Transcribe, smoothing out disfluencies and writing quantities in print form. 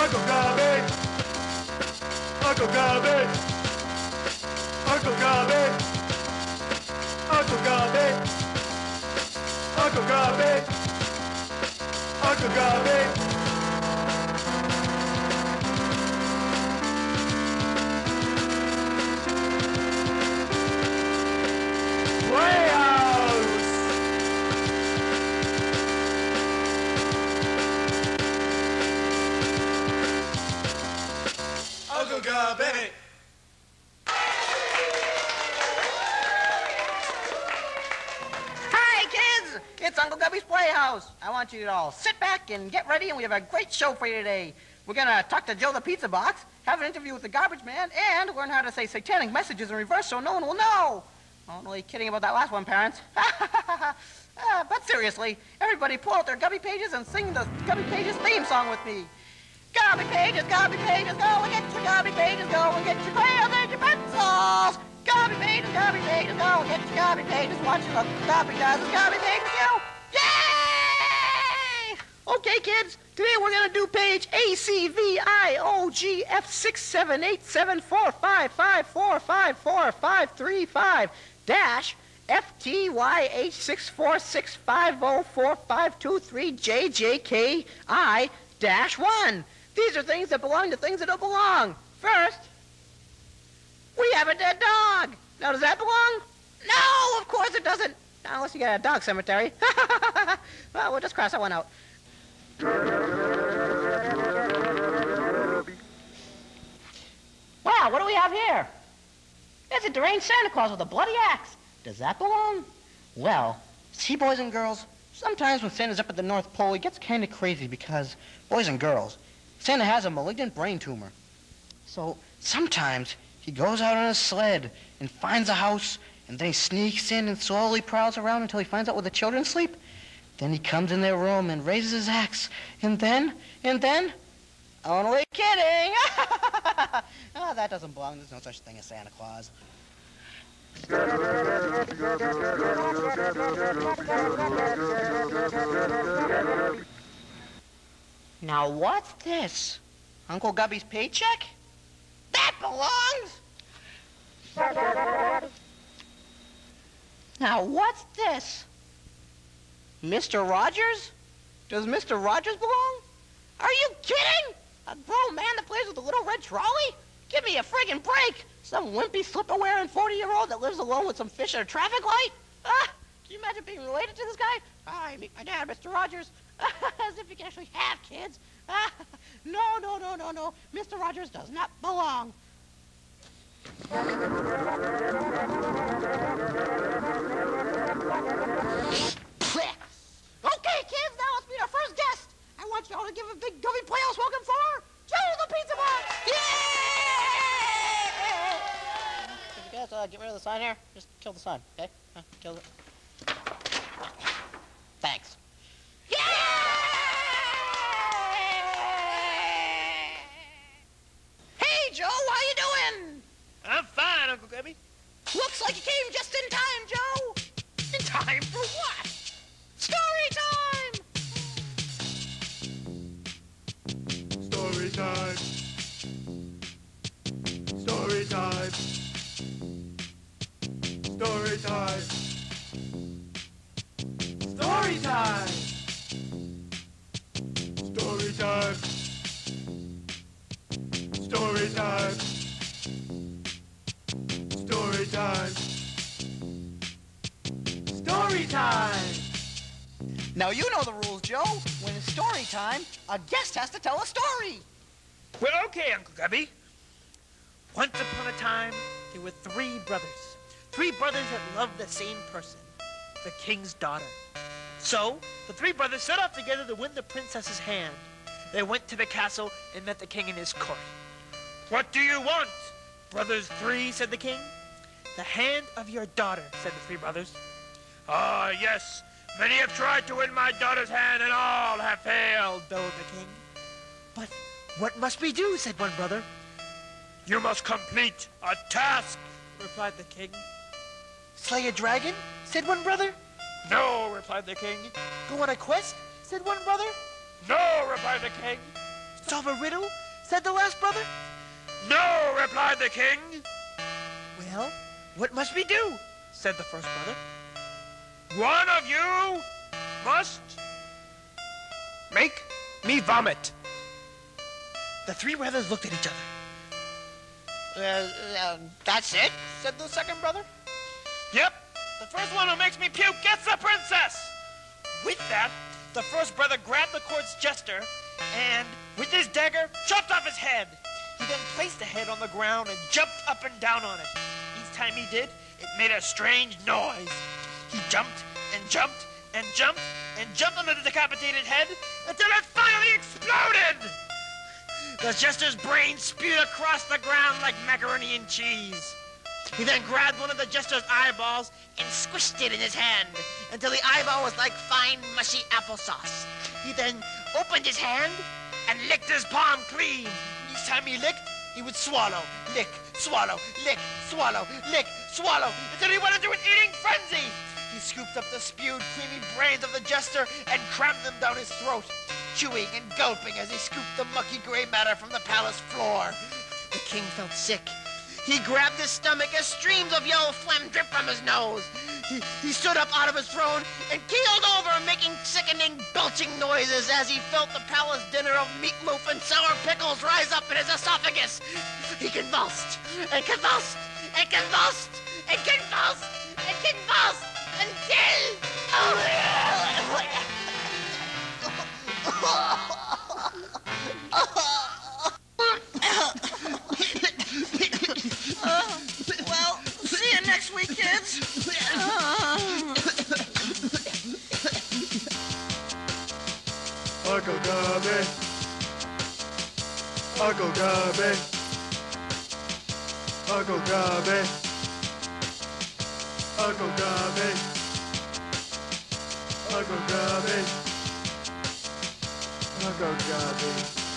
Uncle Gubby, Uncle Gubby, Uncle Gubby, Uncle Gubby, Uncle Gubby, Uncle Gubby. Uncle Gubby. Hi, kids! It's Uncle Gubby's Playhouse. I want you to all sit back and get ready, and we have a great show for you today. We're going to talk to Joe the Pizza Box, have an interview with the garbage man, and learn how to say satanic messages in reverse so no one will know. I'm only kidding about that last one, parents. But seriously, everybody pull out their Gubby pages and sing the Gubby Pages theme song with me. Gubby pages, go and get your Gubby pages, go and get your crayons and your pencils. Gubby pages, go and get your Gubby pages. Watch what Gubby does with Gubby pages do. Yay! Okay, kids, today we're going to do page ACVIOGF678745545454535 dash FTYH646504523JJKI-1. These are things that belong to things that don't belong. First, we have a dead dog. Now, does that belong? No, of course it doesn't. Not unless you got a dog cemetery. Well, we'll just cross that one out. Wow, what do we have here? It's a deranged Santa Claus with a bloody axe. Does that belong? Well, see, boys and girls, sometimes when Santa's up at the North Pole, he gets kind of crazy because, boys and girls, Santa has a malignant brain tumor. So sometimes he goes out on a sled and finds a house, and then he sneaks in and slowly prowls around until he finds out where the children sleep. Then he comes in their room and raises his axe, and then, only kidding! Oh, that doesn't belong. There's no such thing as Santa Claus. Now, what's this? Uncle Gubby's paycheck? That belongs! Now, what's this? Mr. Rogers? Does Mr. Rogers belong? Are you kidding? A grown man that plays with a little red trolley? Give me a friggin' break! Some wimpy slipper-wearing 40-year-old that lives alone with some fish at a traffic light? Can you imagine being related to this guy? Hi, meet my dad, Mr. Rogers. As if he can actually have kids. No. Mr. Rogers does not belong. Okay, kids, now let's meet our first guest. I want y'all to give a big Gubby Playhouse welcome for Joe the Pizza Box. Yay! Could you guys get rid of the sign here? Just kill the sign, okay? Kill it. Thanks. Yay! Hey, Joe, how you doing? I'm fine, Uncle Gubby. Looks like you came just in time, Joe. In time for what? Story time! Story time. Story time. Story time. Story time. Story time. Story time. Story time. Story time. Now you know the rules, Joe. When it's story time, a guest has to tell a story. Well, okay, Uncle Gubby. Once upon a time, there were three brothers. Three brothers that loved the same person, the king's daughter. So, the three brothers set off together to win the princess's hand. They went to the castle and met the king in his court. What do you want, brothers three, said the king. The hand of your daughter, said the three brothers. Ah, yes. Many have tried to win my daughter's hand, and all have failed, bellowed the king. But what must we do, said one brother. You must complete a task, replied the king. Slay a dragon, said one brother. No, replied the king. Go on a quest, said one brother. No, replied the king. Solve a riddle? Said the last brother. No, replied the king. Well, what must we do? Said the first brother. One of you must make me vomit. The three brothers looked at each other. That's it? Said the second brother. Yep, the first one who makes me puke gets the princess. With that, the first brother grabbed the court's jester and, with his dagger, chopped off his head. He then placed the head on the ground and jumped up and down on it. Each time he did, it made a strange noise. He jumped and jumped and jumped and jumped on the decapitated head until it finally exploded! The jester's brain spewed across the ground like macaroni and cheese. He then grabbed one of the jester's eyeballs and squished it in his hand until the eyeball was like fine, mushy applesauce. He then opened his hand and licked his palm clean. Each time he licked, he would swallow, lick, swallow, lick, swallow, lick, swallow, until he went into an eating frenzy. He scooped up the spewed, creamy brains of the jester and crammed them down his throat, chewing and gulping as he scooped the mucky gray matter from the palace floor. The king felt sick. He grabbed his stomach as streams of yellow phlegm dripped from his nose. He stood up out of his throne and keeled over, making sickening, belching noises as he felt the palace dinner of meatloaf and sour pickles rise up in his esophagus. He convulsed and convulsed and convulsed and convulsed and convulsed until... Well, see you next week, kids. Uncle Gubby. Uncle Gubby. Uncle Gubby. Uncle Gubby. Uncle Gubby. Uncle Gubby.